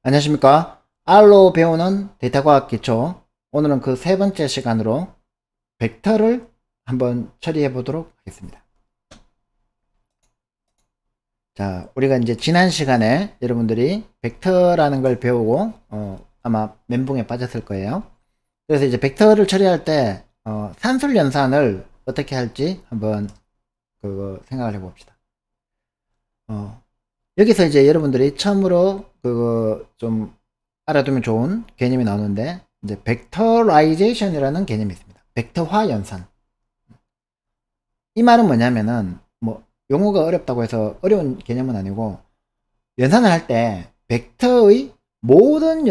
안녕하십니까. R로 배우는 데이터과학 기초. 오늘은 그 세 번째 시간으로 벡터를 한번 처리해 보도록 하겠습니다. 자, 우리가 이제 지난 시간에 여러분들이 벡터라는 걸 배우고 아마 멘붕에 빠졌을 거예요. 그래서 이제 벡터를 처리할 때 산술 연산을 어떻게 할지 한번 그거 생각을 해 봅시다. 여기서 이제 여러분들이 처음으로 그거 좀 알아두면 좋은 개념이 나오는데, 이제 벡터라이제이션이라는 개념이 있습니다. 벡터화 연산. 이 말은 뭐냐면은, 뭐 용어가 어렵다고 해서 어려운 개념은 아니고, 연산을 할 때 벡터의 모든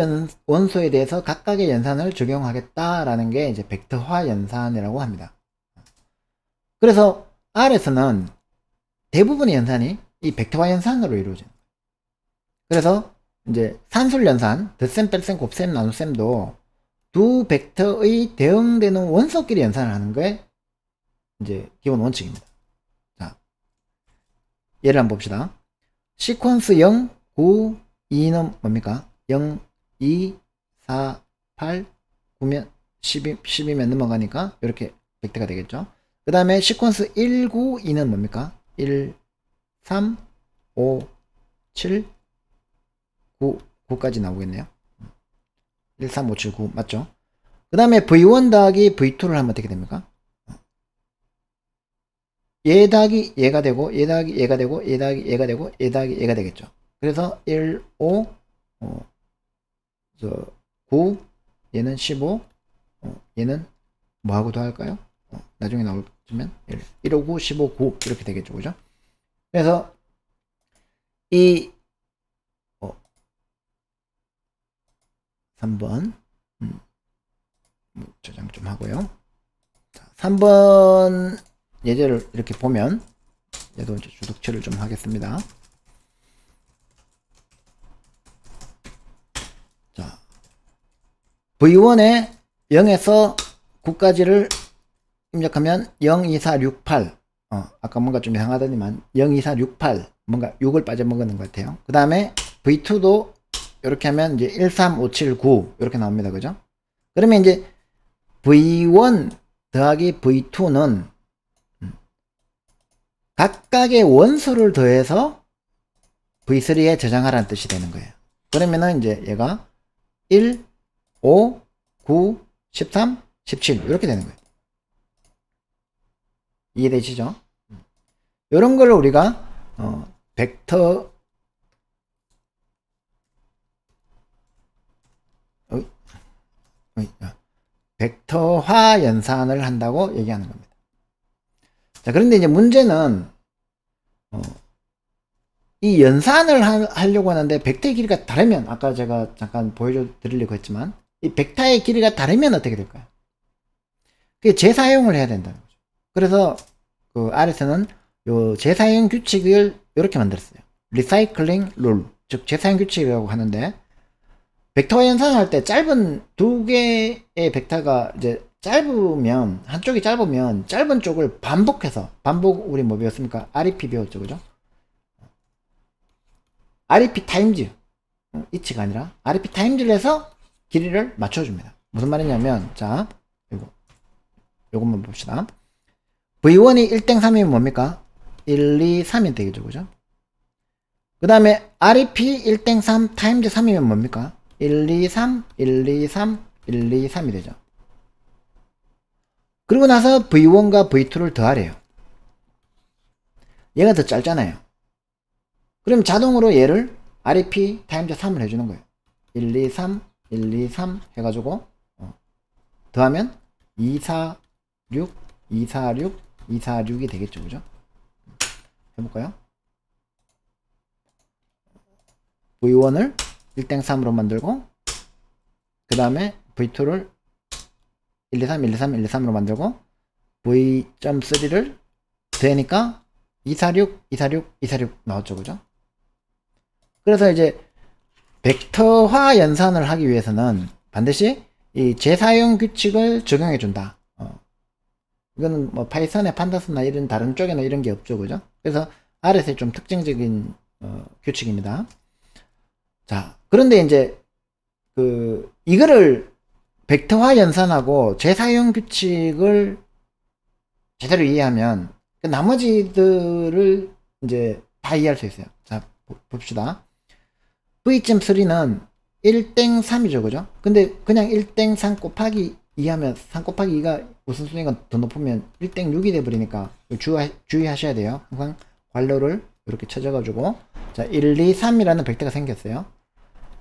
원소에 대해서 각각의 연산을 적용하겠다라는 게 이제 벡터화 연산이라고 합니다. 그래서 R에서는 대부분의 연산이 이 벡터화 연산으로 이루어집니다. 그래서 이제 산술 연산, 덧셈, 뺄셈, 곱셈, 나눗셈도 두 벡터의 대응되는 원소끼리 연산을 하는 게 이제 기본 원칙입니다. 자, 예를 한번 봅시다. 시퀀스 0, 9, 2는 뭡니까? 0, 2, 4, 8, 9면 10이면 넘어가니까 이렇게 벡터가 되겠죠. 그 다음에 시퀀스 1, 9, 2는 뭡니까? 1, 3, 5, 7, 9까지 나오겠네요. 1, 3, 5, 7, 9 맞죠? 그 다음에 V1 더하기 V2를 하면 어떻게 됩니까? 얘 더하기 얘가 되고, 얘 더하기 얘가 되고, 얘 더하기 얘가 되고, 얘 더하기 얘가 되겠죠. 그래서 1, 5, 9, 얘는 15, 얘는 뭐하고 더할까요? 나중에 나오면 1, 5, 9, 15, 9 이렇게 되겠죠. 그죠? 그래서 이 3번 저장 좀 하고요. 자, 3번 예제를 이렇게 보면, 얘도 이제 주석치를 좀 하겠습니다. 자, V1에 0에서 9까지를 입력하면 0, 2, 4, 6, 8. 아까 뭔가 좀 이상하더니만 0, 2, 4, 6, 8. 뭔가 6을 빠져먹는 것 같아요. 그 다음에 V2도 이렇게 하면 이제 1, 3, 5, 7, 9 이렇게 나옵니다. 그죠? 그러면 이제 V1 더하기 V2는 각각의 원소를 더해서 V3에 저장하라는 뜻이 되는 거예요. 그러면은 이제 얘가 1, 5, 9, 13, 17 이렇게 되는 거예요. 이해되시죠? 이런 걸 우리가 벡터 벡터화 연산을 한다고 얘기하는 겁니다. 자, 그런데 이제 문제는 이 연산을 하려고 하는데 벡터의 길이가 다르면, 아까 제가 잠깐 보여줘 드리려고 했지만 이 벡터의 길이가 다르면 어떻게 될까요? 그게 재사용을 해야 된다는 거죠. 그래서 그 R에서는 요 재사용 규칙을 이렇게 만들었어요. 리사이클링 룰, 즉 재사용 규칙이라고 하는데, 벡터 연산할 때 짧은 두 개의 벡터가 이제 짧으면, 한쪽이 짧으면 짧은 쪽을 반복해서, 반복 우리 뭐 배웠습니까? REP 배웠죠, 그죠? REP 타임즈, 이치가 아니라 REP 타임즈를 해서 길이를 맞춰줍니다. 무슨 말이냐면, 자, 요것만 봅시다. V1이 1땡 3이면 뭡니까? 1, 2, 3이 되겠죠, 그죠? 그 다음에 REP 1땡 3 타임즈 3이면 뭡니까? 1, 2, 3, 1, 2, 3, 1, 2, 3이 되죠. 그리고 나서 V1과 V2를 더하래요. 얘가 더 짧잖아요. 그럼 자동으로 얘를 REP 타임즈 3을 해주는 거예요. 1, 2, 3, 1, 2, 3 해가지고 더하면 2, 4, 6, 2, 4, 6, 2, 4, 6이 되겠죠, 그죠? 해볼까요? V1을 1땡 3으로 만들고, 그 다음에 V2를 1, 2, 3, 1, 2, 3, 1, 2, 3으로 만들고, V.3를 되니까 246, 246, 246 나왔죠, 그죠? 그래서 이제 벡터화 연산을 하기 위해서는 반드시 이 재사용 규칙을 적용해 준다. 이거는 뭐 파이썬의 판다스나 이런 다른 쪽에는 이런 게 없죠, 그죠? 그래서 R에서의 좀 특징적인 규칙입니다. 자, 그런데 이제 이거를 벡터화 연산하고 재사용 규칙을 제대로 이해하면 그 나머지들을 이제 다 이해할 수 있어요. 자, 봅시다. V.3는 1땡3이죠, 그죠? 근데 그냥 1땡3 곱하기 2 하면 3 곱하기 2가 우선순위가 더 높으면 1땡6이 돼버리니까 주의하셔야 돼요. 항상 괄호를 이렇게 쳐져가지고, 자, 1, 2, 3이라는 벡터가 생겼어요.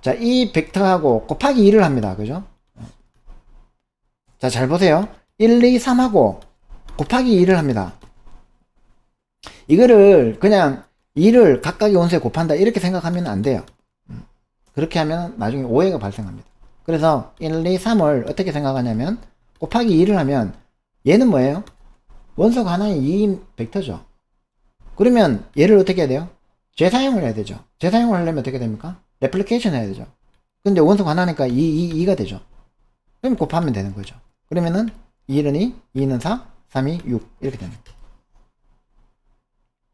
자, 이 벡터하고 곱하기 2를 합니다. 그죠? 자, 잘 보세요. 1, 2, 3하고 곱하기 2를 합니다. 이거를 그냥 2를 각각의 원소에 곱한다 이렇게 생각하면 안 돼요. 그렇게 하면 나중에 오해가 발생합니다. 그래서 1, 2, 3을 어떻게 생각하냐면 곱하기 2를 하면 얘는 뭐예요? 원소가 하나의 2인 벡터죠. 그러면 얘를 어떻게 해야 돼요? 재사용을 해야 되죠. 재사용을 하려면 어떻게 됩니까? 레플리케이션 해야 되죠. 근데 원소가 하나니까 2가 되죠. 그럼 곱하면 되는 거죠. 그러면은 1은 2, 2는 4, 3이 6 이렇게 됩니다.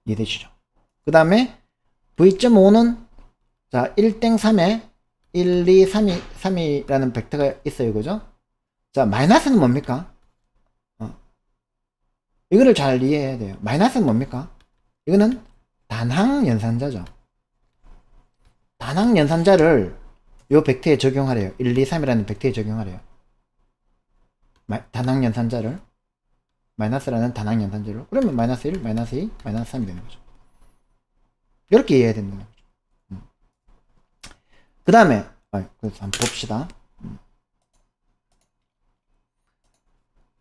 이해되시죠? 그 다음에 V.5는 자 1땡3에 1, 2, 3이라는 벡터가 있어요. 그죠? 자 마이너스는 뭡니까? 이거를 잘 이해해야 돼요. 마이너스는 뭡니까? 이거는 단항 연산자죠. 단항 연산자를 요 벡터에 적용하래요. 1, 2, 3이라는 벡터에 적용하래요. 단항 연산자를 마이너스라는 단항 연산자를 그러면 마이너스 1, 마이너스 2, 마이너스 3이 되는 거죠. 이렇게 이해해야 된다는 거죠. 그 다음에 그래서 한번 봅시다.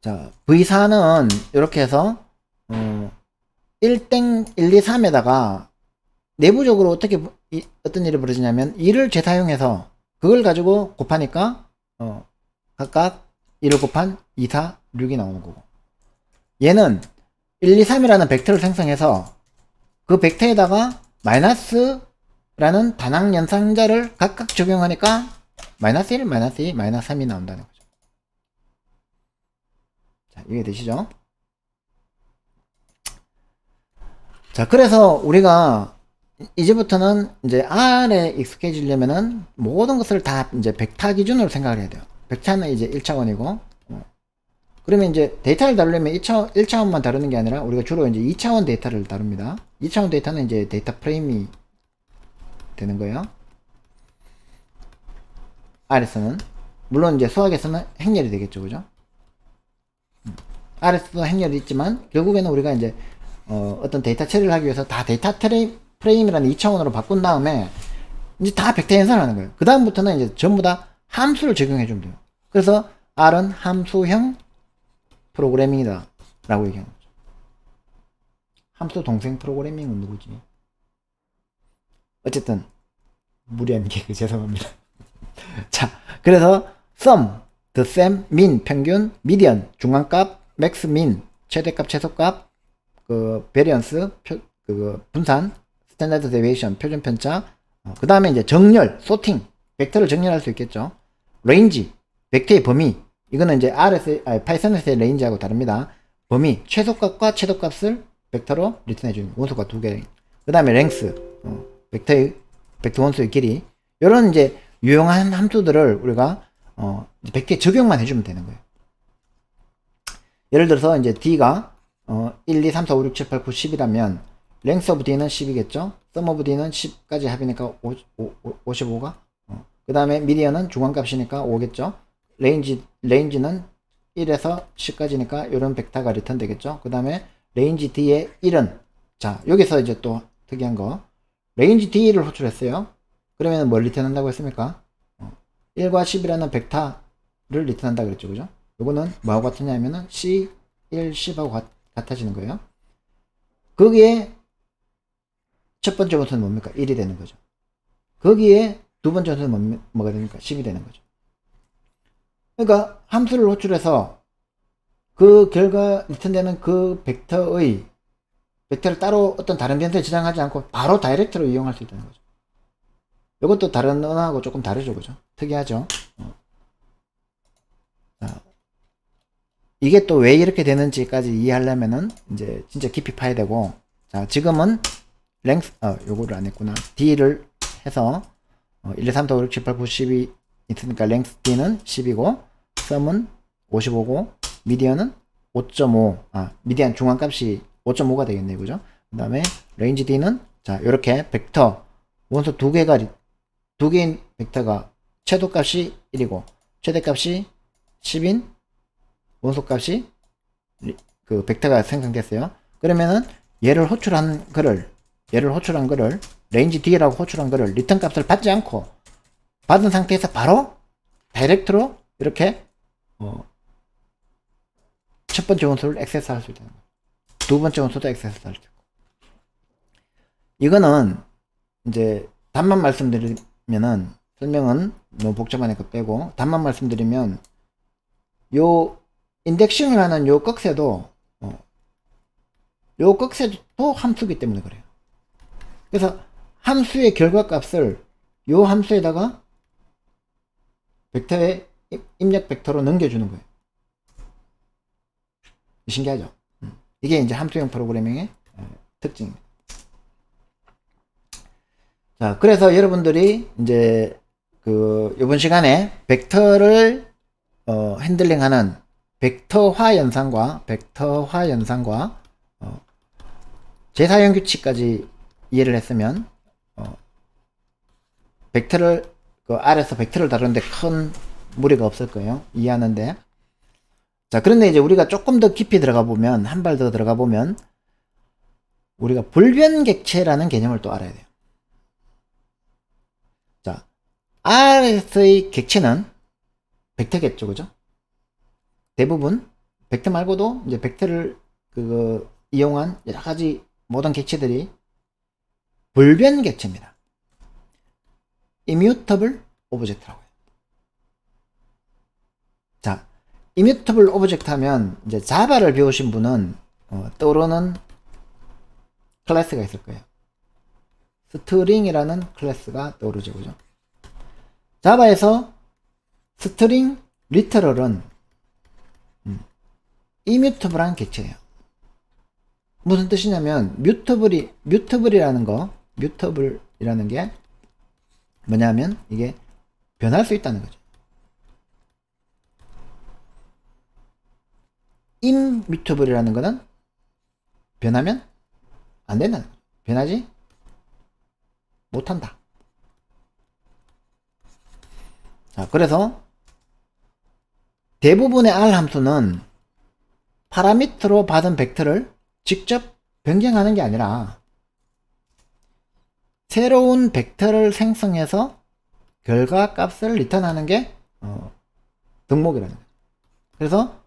자 V4는 이렇게 해서 1땡 1, 2, 3에다가 내부적으로 어떤 일이 벌어지냐면 2를 재사용해서 그걸 가지고 곱하니까 각각 1을 곱한 2, 4, 6이 나오는 거고, 얘는 1, 2, 3이라는 벡터를 생성해서 그 벡터에다가 마이너스라는 단항 연산자를 각각 적용하니까 마이너스 1, 마이너스 2, 마이너스 3이 나온다는 거죠. 자, 이해되시죠? 자, 그래서 우리가 이제부터는 이제 R에 익숙해지려면은 모든 것을 다 이제 벡터 기준으로 생각을 해야 돼요. 벡터는 이제 1차원이고, 그러면 이제 데이터를 다루려면 1차원만 다루는 게 아니라 우리가 주로 이제 2차원 데이터를 다룹니다. 2차원 데이터는 이제 데이터 프레임이 되는 거예요. R에서는. 물론 이제 수학에서는 행렬이 되겠죠. 그죠? R에서도 행렬이 있지만 결국에는 우리가 이제 어떤 데이터 처리를 하기 위해서 다 데이터 프레임이라는 2차원으로 바꾼 다음에 이제 다 벡터 연산을 하는 거예요. 그 다음부터는 이제 전부 다 함수를 적용해 주면 돼요. 그래서 R은 함수형 프로그래밍이다 라고 얘기하는 거죠. 함수 동생 프로그래밍은 누구지? 어쨌든 무리한 개그 죄송합니다. 자, 그래서 sum, the sum, mean, 평균, median, 중간값, max, min, 최대값, 최소값, variance, 분산, standard deviation, 표준 편차, 그 다음에 이제 정렬, sorting, 벡터를 정렬할 수 있겠죠. range, 벡터의 범위, 이거는 이제 파이썬에서의 range하고 다릅니다. 범위, 최소값과 최소값을 벡터로 리턴해주는 원소가 두 개. 그 다음에 length, 벡터 원소의 길이. 이런 이제 유용한 함수들을 우리가 벡터에 적용만 해주면 되는 거예요. 예를 들어서 이제 d가 1, 2, 3, 4, 5, 6, 7, 8, 9, 10이라면 length of d는 10이겠죠. sum of d는 10까지 합이니까 55가. 그 다음에 median은 중간값이니까 5겠죠. range는 1에서 10까지니까 이런 벡터가 리턴 되겠죠. 그 다음에 range d의 1은, 자 여기서 이제 또 특이한 거, range d를 호출했어요. 그러면 뭘 리턴한다고 했습니까? 1과 10이라는 벡터를 리턴한다 그랬죠. 그죠? 요거는 뭐하고 같으냐면은 C, 1, 10하고 같아지는 거예요. 거기에 첫 번째 원소는 뭡니까? 1이 되는 거죠. 거기에 두 번째 원소는 뭐가 됩니까? 10이 되는 거죠. 그러니까 함수를 호출해서 그 결과 리턴되는 그 벡터를 따로 어떤 다른 변수에 저장하지 않고 바로 다이렉트로 이용할 수 있다는 거죠. 이것도 다른 언어하고 조금 다르죠. 그죠? 특이하죠? 자, 이게 또 왜 이렇게 되는지까지 이해하려면은 이제 진짜 깊이 파야 되고, 자, 지금은 length, 요거를 안 했구나. d를 해서 1, 2, 3, 4, 5, 6, 7, 8, 9, 10이 있으니까 랭스 D는 10이고 썸은 55고 미디언은 5.5 미디안 중앙값이 5.5가 되겠네요. 그죠? 그 다음에 레인지 D는 자 요렇게 벡터 원소 두 개인 벡터가 최소값이 1이고 최대값이 10인 원소값이 그 벡터가 생성됐어요. 그러면은 얘를 호출한 거를 레인지 D라고 호출한 거를 리턴 값을 받지 않고 받은 상태에서 바로 다이렉트로 이렇게 첫 번째 원소를 액세스 할 수 있다는 거예요. 두 번째 원소도 액세스 할 수 있고. 이거는 이제 답만 말씀드리면은 설명은 너무 복잡하니까 빼고 답만 말씀드리면 요 인덱싱을 하는 요 꺽쇠도 함수기 때문에 그래요. 그래서 함수의 결과값을 요 함수에다가 벡터의 입력 벡터로 넘겨주는 거예요. 신기하죠? 이게 이제 함수형 프로그래밍의 특징입니다. 자, 그래서 여러분들이 이제 이번 시간에 벡터를 핸들링하는 벡터화 연산과 재사용 규칙까지 이해를 했으면 벡터를 R에서 벡터를 다루는데 큰 무리가 없을 거예요. 이해하는데. 자, 그런데 이제 우리가 조금 더 깊이 들어가 보면, 한 발 더 들어가 보면 우리가 불변객체라는 개념을 또 알아야 돼요. 자, R에서의 객체는 벡터겠죠, 그죠? 대부분 벡터 말고도 이제 벡터를 이용한 여러 가지 모든 객체들이 불변객체입니다. immutable object라고 해요. 자, immutable object 하면 이제 자바를 배우신 분은 떠오르는 클래스가 있을 거예요. 스트링이라는 클래스가 떠오르죠, 그죠? 자바에서 스트링 리터럴은 immutable한 객체예요. 무슨 뜻이냐면 뮤터블이라는 게 뭐냐면 이게 변할 수 있다는 거죠. immutable이라는 거는 변하면 안 된다는 거죠. 변하지 못한다. 자, 그래서 대부분의 R 함수는 파라미터로 받은 벡터를 직접 변경하는 게 아니라 새로운 벡터를 생성해서 결과 값을 리턴하는 게 덕목이라는 거예요. 그래서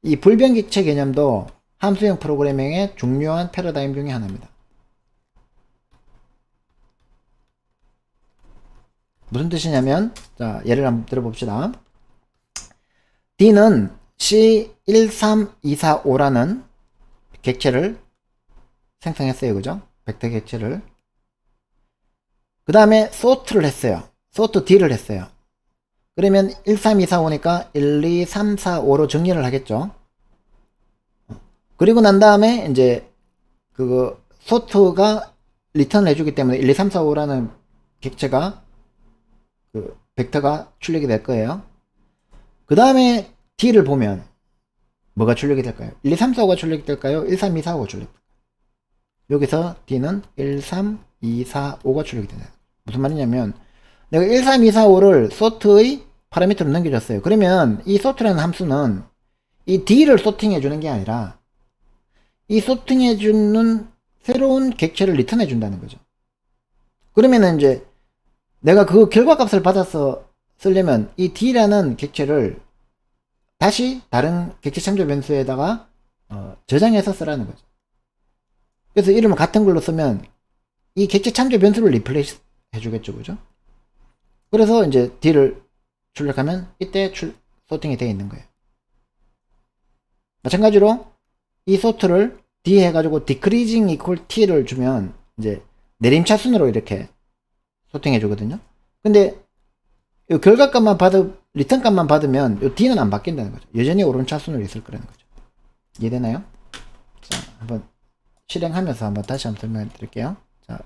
이 불변객체 개념도 함수형 프로그래밍의 중요한 패러다임 중에 하나입니다. 무슨 뜻이냐면, 자, 예를 한번 들어봅시다. D는 C13245라는 객체를 생성했어요. 그죠? 벡터 객체를. 그 다음에 sort를 했어요. sort D를 했어요. 그러면 13245니까 1, 2, 3, 4, 5로 정리를 하겠죠. 그리고 난 다음에 이제 sort가 리턴을 해주기 때문에 1, 2, 3, 4, 5라는 객체가 벡터가 출력이 될 거예요. 그 다음에 D를 보면 뭐가 출력이 될까요? 1, 2, 3, 4, 5가 출력이 될까요? 1, 3, 2, 4, 5가 출력이 될까요? 여기서 D는 1, 3, 2, 4, 5가 출력이 된다. 무슨 말이냐면 내가 1, 3, 2, 4, 5를 sort의 파라미터로 넘겨줬어요. 그러면 이 sort라는 함수는 이 D를 sorting해 주는 게 아니라 이 sorting해 주는 새로운 객체를 리턴해 준다는 거죠. 그러면은 이제 내가 그 결과값을 받아서 쓰려면 이 D라는 객체를 다시 다른 객체 참조 변수에다가 저장해서 쓰라는 거죠. 그래서 이름을 같은 걸로 쓰면 이 객체 참조 변수를 리플레이스 해주겠죠, 그죠? 그래서 이제 D를 출력하면 이때 소팅이 되어 있는 거예요. 마찬가지로 이 소트를 D 해가지고 decreasing equal T를 주면 이제 내림차순으로 이렇게 소팅해 주거든요. 근데 이 결과값만 리턴값만 받으면 이 D는 안 바뀐다는 거죠. 여전히 오른차순으로 있을 거라는 거죠. 이해되나요? 자, 한번 실행하면서 다시 한번 설명해 드릴게요. 자,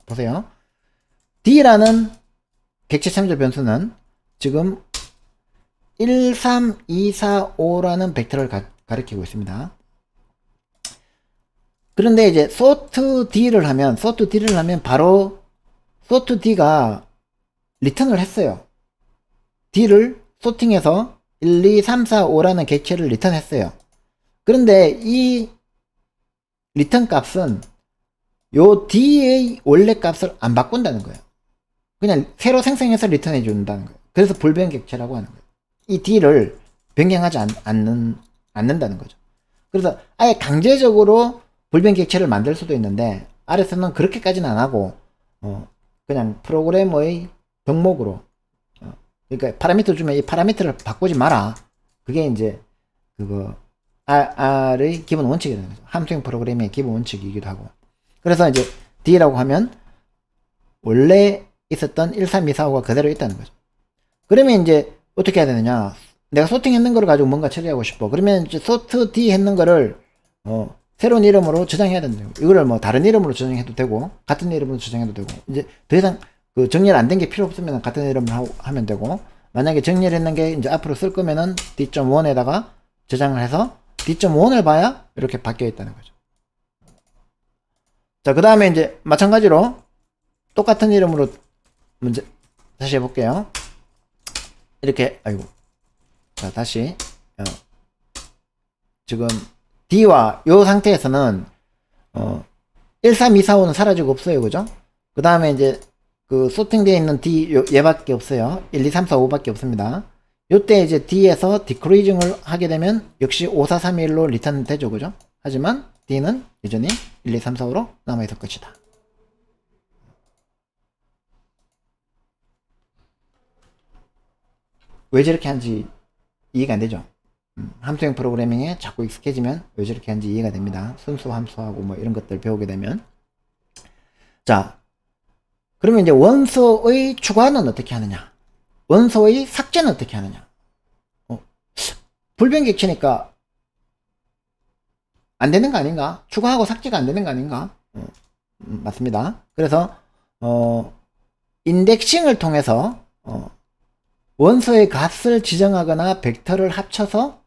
보세요. D라는 객체 참조 변수는 지금 1, 3, 2, 4, 5라는 벡터를 가리키고 있습니다. 그런데 이제 sort D를 하면 바로 sort D가 리턴을 했어요. D를 소팅해서 1, 2, 3, 4, 5라는 객체를 리턴했어요. 그런데 이 리턴 값은 요 D의 원래 값을 안 바꾼다는 거예요. 그냥 새로 생성해서 리턴해 준다는 거예요. 그래서 불변 객체라고 하는 거예요. 이 D를 변경하지 않는다는 거죠. 그래서 아예 강제적으로 불변 객체를 만들 수도 있는데 R에서는 그렇게까지는 안 하고 그냥 프로그래머의 덕목으로 그러니까 파라미터 주면 이 파라미터를 바꾸지 마라. 그게 이제 그거 R의 기본 원칙이라는 거죠. 함수형 프로그래밍의 기본 원칙이기도 하고. 그래서 이제 D라고 하면 원래 있었던 1, 3, 2, 4, 5가 그대로 있다는 거죠. 그러면 이제 어떻게 해야 되느냐? 내가 소팅 했는 거를 가지고 뭔가 처리하고 싶어. 그러면 이제 sort D 했는 거를 새로운 이름으로 저장해야 된다. 이거를 뭐 다른 이름으로 저장해도 되고 같은 이름으로 저장해도 되고 이제 더 이상 그 정리를 안 된 게 필요 없으면 같은 이름으로 하면 되고 만약에 정리를 했는 게 이제 앞으로 쓸 거면은 D.1에다가 저장을 해서 D.1을 봐야 이렇게 바뀌어 있다는 거죠. 자, 그 다음에 이제 마찬가지로 똑같은 이름으로 문제 다시 해볼게요. 이렇게 아이고 자 다시 지금 D와 요 상태에서는 1, 3, 2, 4, 5는 사라지고 없어요. 그죠? 그 다음에 이제 그 소팅되어 있는 D 얘밖에 없어요. 1, 2, 3, 4, 5밖에 없습니다. 요때 이제 D에서 디크리징을 하게 되면 역시 5, 4, 3, 1로 리턴 되죠. 그죠? 하지만 D는 여전히 1, 2, 3, 4, 5로 남아있을 것이다. 왜 저렇게 하는지 이해가 안 되죠? 함수형 프로그래밍에 자꾸 익숙해지면 왜 저렇게 하는지 이해가 됩니다. 순수 함수하고 뭐 이런 것들 배우게 되면. 자, 그러면 이제 원소의 추가는 어떻게 하느냐? 원소의 삭제는 어떻게 하느냐? 불변객체니까 안 되는 거 아닌가? 추가하고 삭제가 안 되는 거 아닌가? 맞습니다. 그래서 인덱싱을 통해서 원소의 값을 지정하거나 벡터를 합쳐서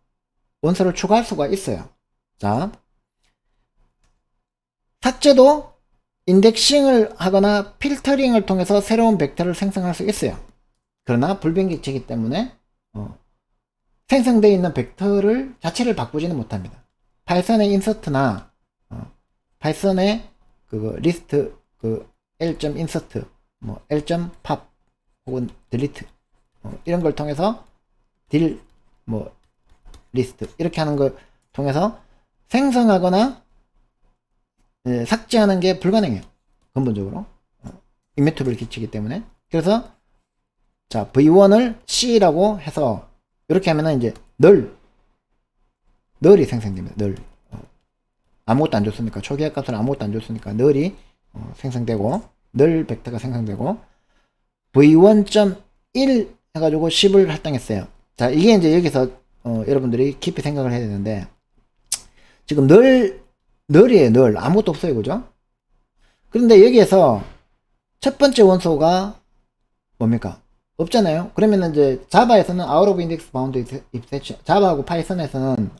원소를 추가할 수가 있어요. 자, 삭제도 인덱싱을 하거나 필터링을 통해서 새로운 벡터를 생성할 수 있어요. 그러나 불변객체이기 때문에 생성되어 있는 벡터를 자체를 바꾸지는 못합니다. 파이썬의 인서트나 파이썬의 그 리스트 그 l.insert 뭐 l.pop 혹은 delete 이런 걸 통해서 딜 뭐 리스트 이렇게 하는 걸 통해서 생성하거나 삭제하는 게 불가능해요. 근본적으로 이미터블 기치이기 때문에. 그래서 자 v1을 c라고 해서 이렇게 하면은 이제 널이 생성됩니다. 널 아무것도 안 줬으니까 초기화 값을 아무것도 안 줬으니까 널이 생성되고 널 벡터가 생성되고 v1.1 해가지고 10을 할당했어요. 자 이게 이제 여기서 여러분들이 깊이 생각을 해야 되는데 지금 널이에요. 널 아무것도 없어요. 그죠? 그런데 여기에서 첫 번째 원소가 뭡니까? 없잖아요. 그러면 이제 자바에서는 out of index bound exception, 자바하고 파이썬에서는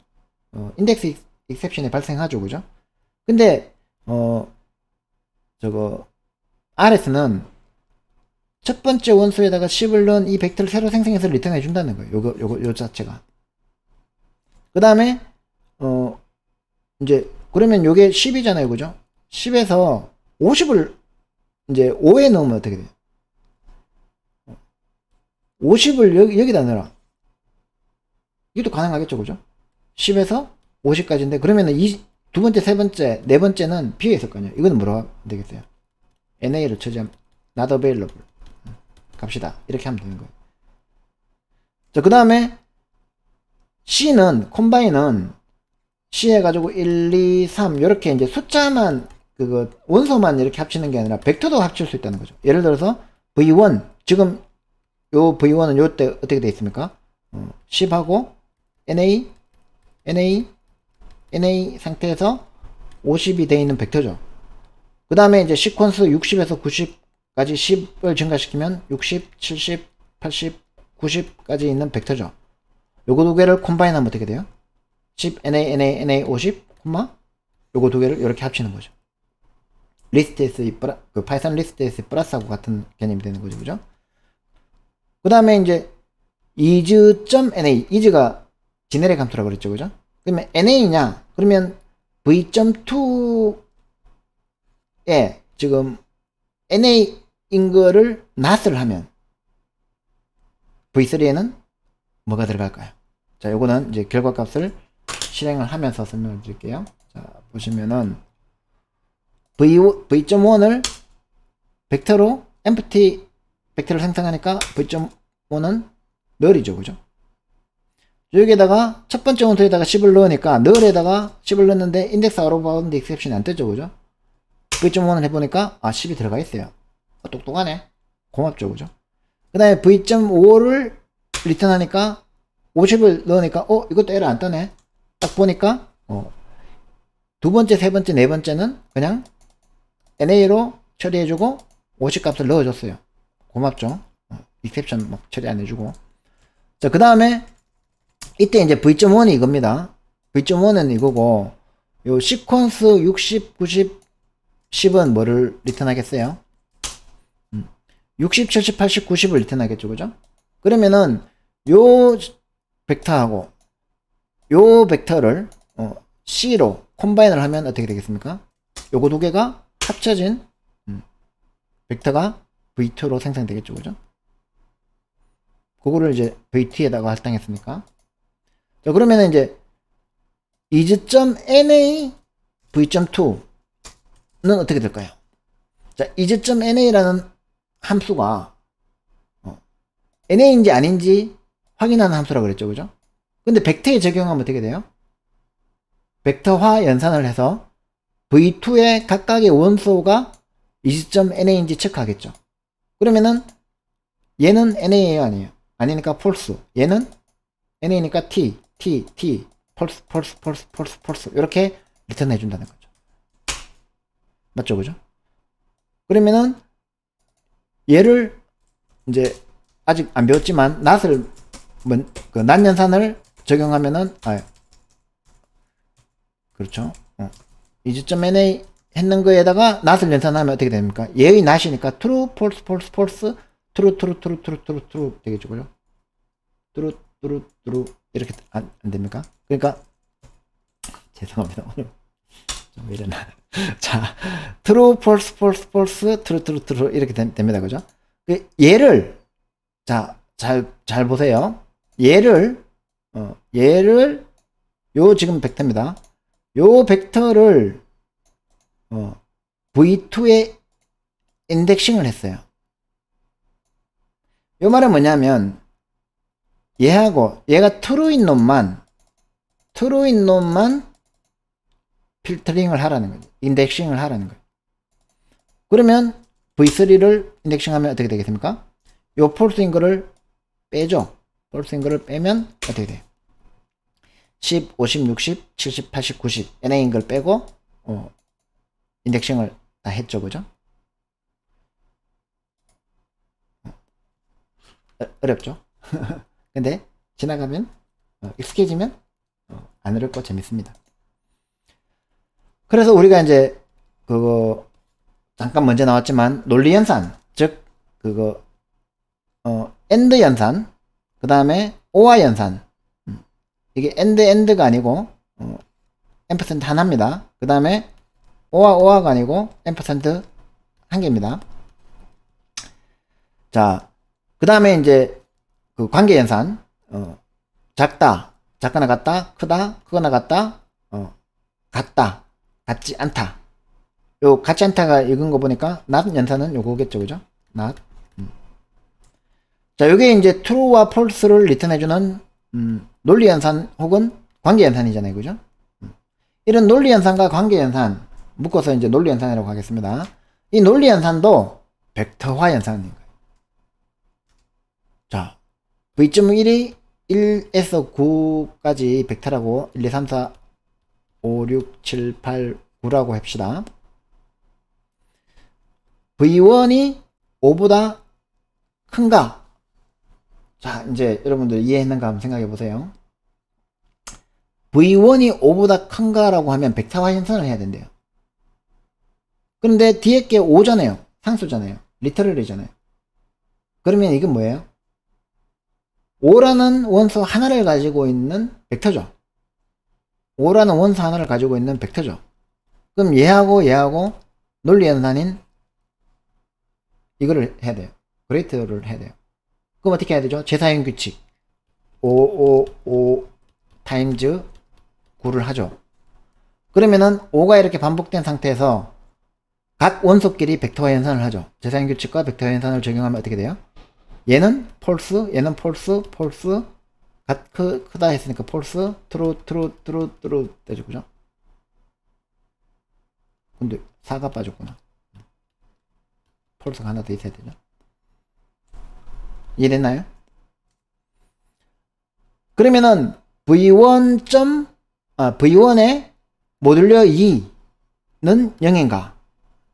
인덱스 익셉션이 발생하죠. 그죠? 근데 저거 R에서는 첫 번째 원소에다가 10을 넣은 이 벡터를 새로 생성해서 리턴해 준다는 거예요. 요 자체가. 그 다음에 이제 그러면 요게 10이잖아요. 그죠? 10에서 50을 이제 5에 넣으면 어떻게 돼요? 50을 여기다 넣어라. 이것도 가능하겠죠. 그죠? 10에서 50까지인데 그러면은 두 번째, 세 번째, 네 번째는 비어 있을 거 아니에요. 이거는 뭐라고 되겠어요? NA를 처리하면 not available 갑시다. 이렇게 하면 되는 거예요. 자, 그 다음에 C는 콤바인은 C 해가지고 1, 2, 3 이렇게 이제 숫자만 그거 원소만 이렇게 합치는 게 아니라 벡터도 합칠 수 있다는 거죠. 예를 들어서 V1 지금 요 V1은 요때 어떻게 되어 있습니까? 10하고 NA 상태에서 50이 되어 있는 벡터죠. 그 다음에 이제 시퀀스 60에서 까지 10을 증가시키면 60, 70, 80, 90까지 있는 벡터죠. 요거 두 개를 콤바인하면 어떻게 돼요? 10, NA, NA, NA 50, 요거 두 개를 이렇게 합치는 거죠. 리스트에서 그 파이썬 리스트에서 플러스하고 같은 개념이 되는 거죠. 그죠? 그 다음에 이제 is.na, is가 지네릭 함수라고 그랬죠. 그죠? 그러면 na냐? 그러면 v.2에 지금 na인 거를 not을 하면 v3에는 뭐가 들어갈까요? 자, 요거는 이제 결과값을 실행을 하면서 설명을 드릴게요. 자, 보시면은 v.1을 벡터로 empty 벡터를 생성하니까 v.1은 null이죠. 그죠? 여기에다가 첫 번째 온토에다가 10을 넣으니까 null에다가 10을 넣었는데 index out of bound exception이 안 뜨죠. 그죠? v.1을 해보니까 10이 들어가 있어요. 똑똑하네. 고맙죠. 그죠? 그 다음에 v.5를 리턴하니까 50을 넣으니까 이것도 에러 안 뜨네. 딱 보니까 두 번째, 세 번째, 네 번째는 그냥 NA로 처리해주고 50 값을 넣어줬어요. 고맙죠. exception 막 처리 안 해주고. 자, 그 다음에 이때 이제 v.1이 이겁니다. v.1은 이거고 요 시퀀스 60, 90, 10은 뭐를 리턴하겠어요? 60, 70, 80, 90을 리턴하겠죠. 그죠? 그러면은 요 벡터하고 요 벡터를 C로 콤바인을 하면 어떻게 되겠습니까? 요거 두 개가 합쳐진 벡터가 V2로 생성되겠죠. 그죠? 그거를 이제 V2에다가 할당했으니까. 자, 그러면은 이제 is.na v.2는 어떻게 될까요? 자, is.na라는 함수가 na인지 아닌지 확인하는 함수라고 그랬죠. 그죠? 근데 벡터에 적용하면 어떻게 돼요? 벡터화 연산을 해서 v2의 각각의 원소가 is.na인지 체크하겠죠. 그러면은 얘는 na예요, 아니에요? 아니니까 false. 얘는 na니까 t, false, false, false, false, false 이렇게 리턴 해준다는 거죠. 맞죠, 그죠? 그러면은 얘를 이제 아직 안 배웠지만 not을 그 not 연산을 적용하면은 그렇죠. is.na 했는 거에다가 not을 연산하면 어떻게 됩니까? 얘의 not이니까 true, false, false, false, true, true, true, true, true, true 되겠죠, 그죠? true, true, true 이렇게 안 됩니까? 그러니까 죄송합니다. 오늘 좀 이러나. 자, true, false, false, false, true, true, true 이렇게 됩니다, 그죠? 얘를 잘 보세요. 얘를 요 지금 벡터입니다. 요 벡터를 v2에 인덱싱을 했어요. 요 말은 뭐냐면 얘하고 얘가 true인 놈만 필터링을 하라는 거죠. 인덱싱을 하라는 거예요. 그러면 v3를 인덱싱하면 어떻게 되겠습니까? 요 false인 거를 빼죠. false인 거를 빼면 어떻게 돼요? 10, 50, 60, 70, 80, 90 NA인 걸 빼고 인덱싱을 다 했죠. 그죠? 어렵죠? 근데 지나가면 익숙해지면 안 어렵고 재밌습니다. 그래서 우리가 이제 그거 잠깐 먼저 나왔지만 논리 연산, 즉 그거 AND 연산, 그 다음에 OR 연산. 이게 AND가 아니고 앰퍼센드 하나입니다. 그 다음에 OR가 아니고 앰퍼센드 한 개입니다. 자, 그 다음에 이제 그 관계 연산, 작거나 같다, 크거나 같다, 같다, 같지 않다. 요 같지 않다가 읽은 거 보니까 not 연산은 요거겠죠, 그죠? not. 자, 요게 이제 true와 false를 리턴해주는 논리 연산 혹은 관계 연산이잖아요, 그죠? 이런 논리 연산과 관계 연산 묶어서 이제 논리 연산이라고 하겠습니다. 이 논리 연산도 벡터화 연산인 거예요. 자, v.1이 1에서 9까지 벡터라고 1, 2, 3, 4, 5, 6, 7, 8, 9라고 합시다. v1이 5보다 큰가? 자, 이제 여러분들 이해했는가 한번 생각해 보세요. V1이 5보다 큰가라고 하면 벡터화 연산을 해야 된대요. 그런데 뒤에 게 5잖아요. 상수잖아요. 리터럴이잖아요. 그러면 이건 뭐예요? 5라는 원수 하나를 가지고 있는 벡터죠. 5라는 원수 하나를 가지고 있는 벡터죠. 그럼 얘하고 논리 연산인 이거를 해야 돼요. 그레이트를 해야 돼요. 그럼 어떻게 해야 되죠? 제사형 규칙 5 타임즈 9를 하죠. 그러면은 5가 이렇게 반복된 상태에서 각 원소끼리 벡터화 연산을 하죠. 제사형 규칙과 벡터화 연산을 적용하면 어떻게 돼요? 얘는 폴스, 얘는 폴스, 크다 했으니까 폴스, 트루 되죠, 그죠? 근데 4가 빠졌구나. 폴스가 하나 더 있어야 되죠. 이해됐나요? 그러면은 V1의 모듈러 2는 0인가?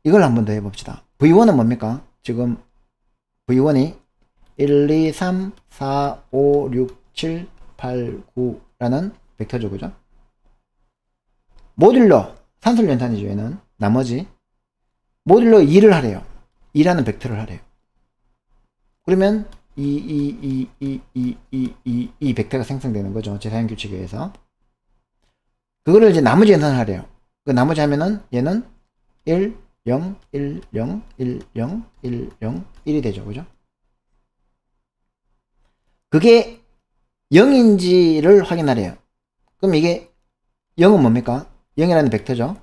이걸 한번 더 해봅시다. V1은 뭡니까? 지금 V1이 1, 2, 3, 4, 5, 6, 7, 8, 9라는 벡터죠, 그죠? 모듈러, 산술 연산이죠, 얘는. 나머지 모듈러 2를 하래요. 2라는 벡터를 하래요. 그러면 이 벡터가 생성되는 거죠. 제사형 규칙에 의해서. 그거를 이제 나머지 연산을 하래요. 그 나머지 하면은 얘는 1, 0, 1, 0, 1, 0, 1, 0, 1이 되죠, 그죠? 그게 0인지를 확인하래요. 그럼 이게 0은 뭡니까? 0이라는 벡터죠.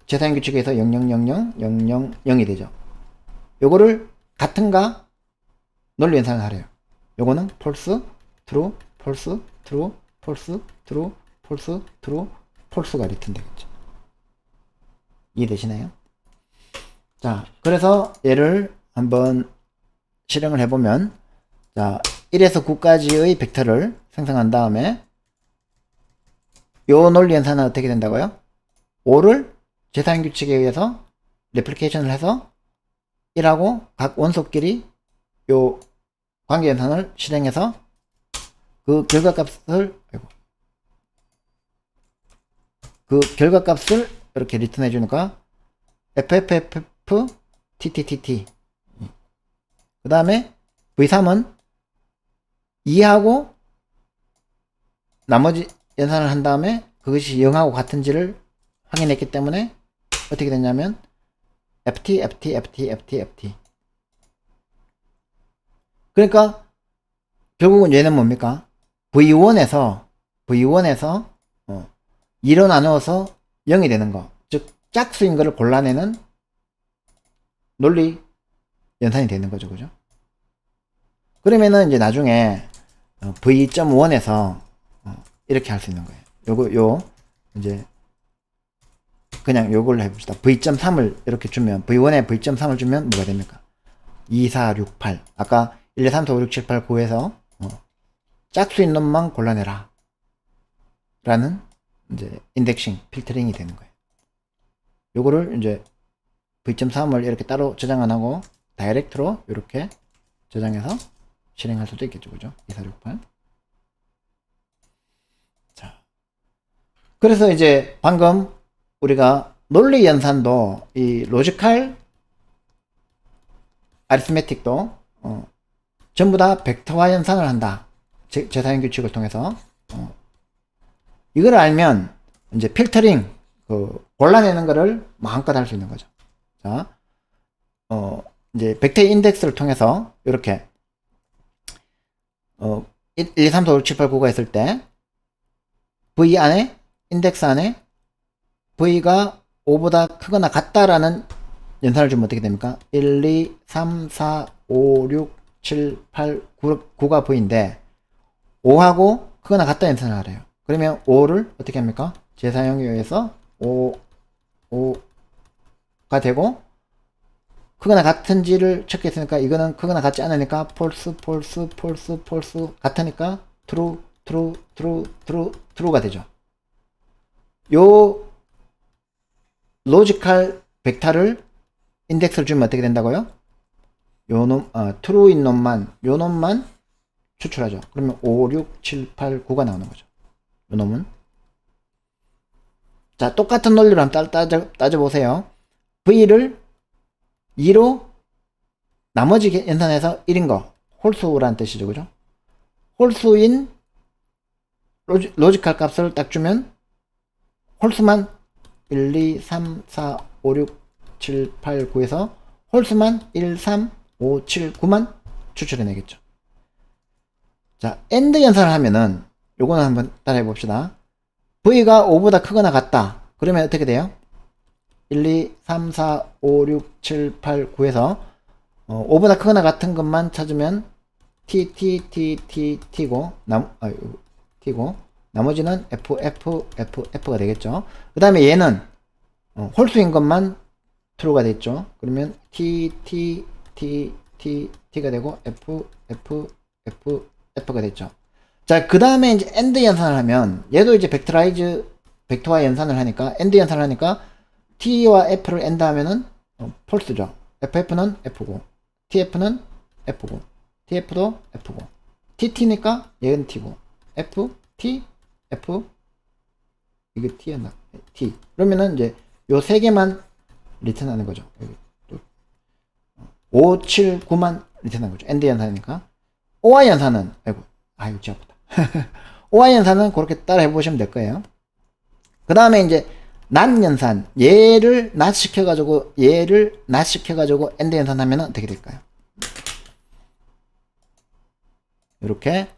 제사형 규칙에서 0, 0, 0, 0, 0, 0, 0이 되죠. 요거를 같은가 논리 연산을 하래요. 요거는 폴스, 트루, 폴스, 트루, 폴스, 트루, 폴스, 트루, 폴스가 리턴 되겠죠. 이해되시나요? 자, 그래서 얘를 한번 실행을 해보면, 자, 1에서 9까지의 벡터를 생성한 다음에 요 논리 연산은 어떻게 된다고요? 5를 제사형 규칙에 의해서 레플리케이션을 해서 1하고 각 원소끼리 요 관계 연산을 실행해서 그 결과값을 이렇게 리턴해 주니까 FFF TTTT. 그 다음에 V3은 2하고 나머지 연산을 한 다음에 그것이 0하고 같은지를 확인했기 때문에 어떻게 됐냐면 FT. 그러니까 결국은 얘는 뭡니까? V1에서 2로 나누어서 0이 되는 거. 즉 짝수인 거를 골라내는 논리 연산이 되는 거죠. 그죠? 그러면은 이제 나중에 V.1에서 이렇게 할 수 있는 거예요. 이제 그냥 요걸로 해봅시다. V.3을 이렇게 주면 V1에 V.3을 주면 뭐가 됩니까? 2, 4, 6, 8. 아까 1, 2, 3, 4, 5, 6, 7, 8, 9에서 짝수인 놈만 골라내라 라는 이제 인덱싱, 필터링이 되는 거예요. 요거를 이제 V.3을 이렇게 따로 저장 안 하고 다이렉트로 이렇게 저장해서 실행할 수도 있겠죠. 그죠? 2, 4, 6, 8. 자. 그래서 이제 방금 우리가 논리 연산도 이 로지컬 아리스메틱도 전부 다 벡터화 연산을 한다. 제사형 규칙을 통해서 이걸 알면 이제 필터링 골라내는 거를 마음껏 할 수 있는 거죠. 자, 이제 벡터 인덱스를 통해서 이렇게 1, 2, 3, 4, 5, 6, 7, 8, 9가 있을 때 V 안에 인덱스 안에 V가 5보다 크거나 같다라는 연산을 주면 어떻게 됩니까? 1, 2, 3, 4, 5, 6, 7, 8, 9가 V인데 5하고 크거나 같다 연산을 하래요. 그러면 5를 어떻게 합니까? 제사형에 의해서 5가 되고 크거나 같은지를 체크했으니까 이거는 크거나 같지 않으니까 폴스 같으니까 true가 되죠. 요 로지컬 벡터를 인덱스를 주면 어떻게 된다고요? 요 놈, true인 놈만, 요 놈만 추출하죠. 그러면 5, 6, 7, 8, 9가 나오는 거죠. 요 놈은. 자, 똑같은 논리로 한번 따져보세요. V를 2로 나머지 연산해서 1인 거. 홀수란 뜻이죠. 그죠? 홀수인 로지컬 값을 딱 주면 홀수만 1, 2, 3, 4, 5, 6, 7, 8, 9에서 홀수만 1, 3, 5, 7, 9만 추출해내겠죠. 자, AND 연산을 하면은 요거는 한번 따라해 봅시다. V가 5보다 크거나 같다. 그러면 어떻게 돼요? 1, 2, 3, 4, 5, 6, 7, 8, 9에서 5보다 크거나 같은 것만 찾으면 T고 나머지는 F가 되겠죠. 그 다음에 얘는 홀수인 것만 true가 됐죠. 그러면 T가 되고 F가 됐죠. 자, 그 다음에 이제 AND 연산을 하면 얘도 이제 벡터와 연산을 하니까 AND 연산을 하니까 T와 F를 AND 하면은 false죠. FF는 F고 TF는 F고 TF도 F고 TT니까 얘는 T고 T F 이게 T였나? T 그러면은 이제 요 세 개만 리턴하는 거죠. 5, 7, 9만 리턴하는 거죠. AND 연산이니까. OR 연산은 이거 쥐 아프다. OR 연산은 그렇게 따라 해보시면 될 거예요. 그 다음에 이제 NOT 연산, 얘를 NOT 시켜가지고 AND 연산하면 어떻게 될까요? 이렇게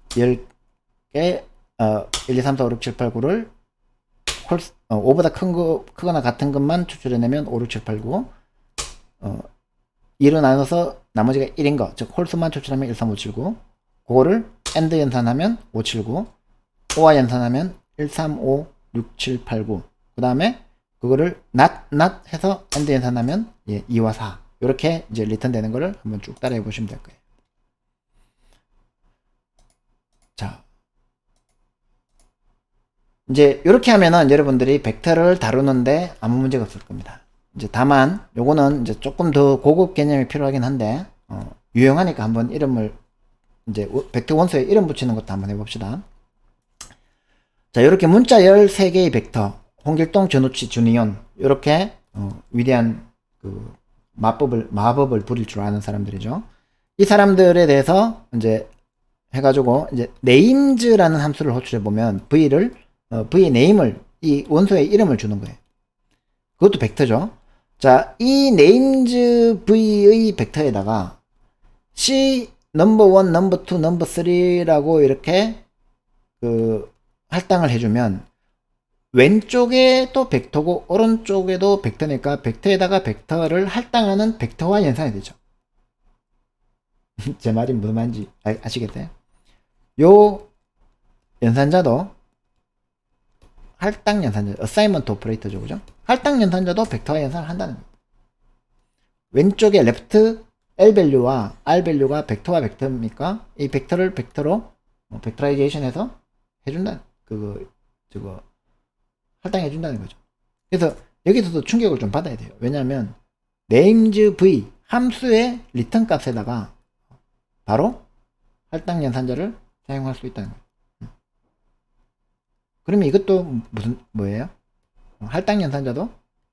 10개 1, 2, 3, 4, 5, 6, 7, 8, 9를 5보다 크거나 같은 것만 추출해내면 5, 6, 7, 8, 9 2로 나눠서 나머지가 1인 거, 즉 홀수만 추출하면 1, 3, 5, 7, 9 그거를 AND 연산하면 5, 7, 9 OR 연산하면 1, 3, 5, 6, 7, 8, 9 그 다음에 그거를 not 해서 AND 연산하면 2와 4 이렇게 이제 리턴 되는 거를 한번 쭉 따라해 보시면 될 거예요. 자, 이제 이렇게 하면은 여러분들이 벡터를 다루는데 아무 문제가 없을 겁니다. 이제 다만 요거는 이제 조금 더 고급 개념이 필요하긴 한데 유용하니까 한번 이름을 이제 벡터 원소에 이름 붙이는 것도 한번 해봅시다. 자, 이렇게 문자 13개의 벡터 홍길동, 전우치, 준이온 이렇게 위대한 그 마법을 부릴 줄 아는 사람들이죠. 이 사람들에 대해서 이제 해가지고 이제 names라는 함수를 호출해 보면 V의 name을 이 원소의 이름을 주는 거예요. 그것도 벡터죠. 자, 이 names V의 벡터에다가 C 넘버 1, 넘버 2, 넘버 3라고 이렇게 그 할당을 해주면 왼쪽에도 벡터고 오른쪽에도 벡터니까 벡터에다가 벡터를 할당하는 벡터와 연산이 되죠. 제 말이 무슨 말인지 아시겠어요? 요 연산자도 할당 연산자, 어사이먼트 오퍼레이터죠, 그죠? 할당 연산자도 벡터와 연산을 한다는 거예요. 왼쪽에 left L 밸류와 R 밸류가 벡터와 벡터입니까? 이 벡터를 벡터로 벡터라이제이션 해서 해준다, 저거 할당해 준다는 거죠. 그래서 여기서도 충격을 좀 받아야 돼요. 왜냐하면 names v 함수의 리턴 값에다가 바로 할당 연산자를 사용할 수 있다는 거예요. 그러면 이것도 뭐예요? 할당 연산자도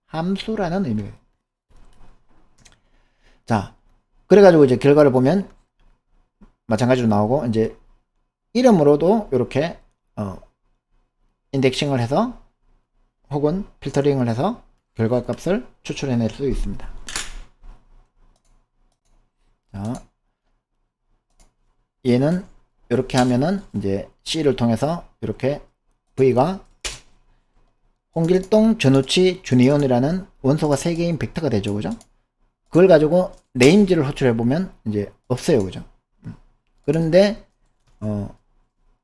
함수라는 의미예요. 자, 그래가지고 이제 결과를 보면 마찬가지로 나오고 이제 이름으로도 이렇게 인덱싱을 해서 혹은 필터링을 해서 결과값을 추출해낼 수 있습니다. 자, 얘는 이렇게 하면은 이제 C를 통해서 이렇게 V가 홍길동, 전우치, 준이온이라는 원소가 3개인 벡터가 되죠, 그죠? 그걸 가지고 네임즈를 호출해보면 이제 없어요, 그죠? 그런데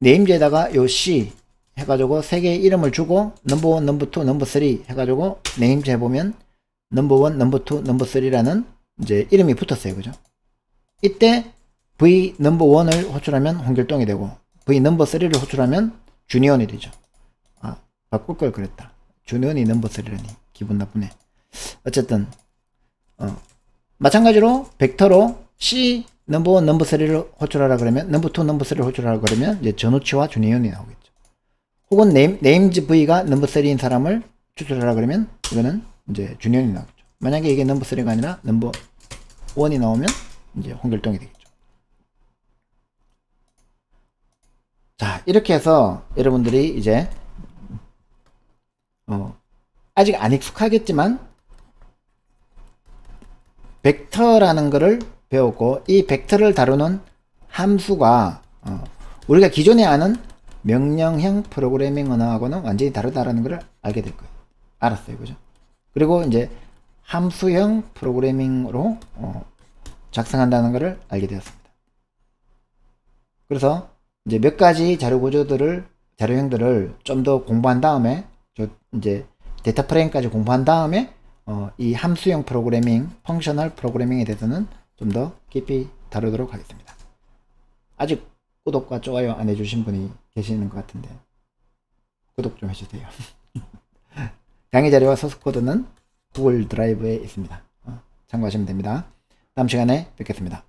네임즈에다가 요 C 해가지고 3개의 이름을 주고 넘버 1, 넘버 2, 넘버 3 해가지고 네임즈 해보면 넘버 1, 넘버 2, 넘버 3라는 이제 이름이 붙었어요, 그죠? 이때 V 넘버 1을 호출하면 홍길동이 되고 V 넘버 3를 호출하면 준이온이 되죠. 바꿀 걸 그랬다. 준이온이 넘버 3라니 기분 나쁘네. 어쨌든 마찬가지로 벡터로 C 넘버 1, 넘버 3를 호출하라 그러면 넘버 2, 넘버 3를 호출하라 그러면 이제 전우치와 준이온이 나오겠죠. 혹은 네임즈 V가 넘버 3인 사람을 추출하라 그러면 이거는 이제 준이온이 나오겠죠. 만약에 이게 넘버 3가 아니라 넘버 1이 나오면 이제 홍길동이 되겠죠. 자, 이렇게 해서 여러분들이 이제 아직 안 익숙하겠지만 벡터라는 거를 배웠고, 이 벡터를 다루는 함수가 우리가 기존에 아는 명령형 프로그래밍 언어하고는 완전히 다르다라는 걸 알게 될 거예요. 알았어요, 그죠? 그리고 이제 함수형 프로그래밍으로 작성한다는 것을 알게 되었습니다. 그래서 이제 몇 가지 자료형들을 좀 더 공부한 다음에, 이제 데이터 프레임까지 공부한 다음에 이 함수형 프로그래밍, 펑셔널 프로그래밍에 대해서는 좀 더 깊이 다루도록 하겠습니다. 아직 구독과 좋아요 안 해주신 분이 계시는 것 같은데 구독 좀 해주세요. 강의 자료와 소스 코드는 구글 드라이브에 있습니다. 참고하시면 됩니다. 다음 시간에 뵙겠습니다.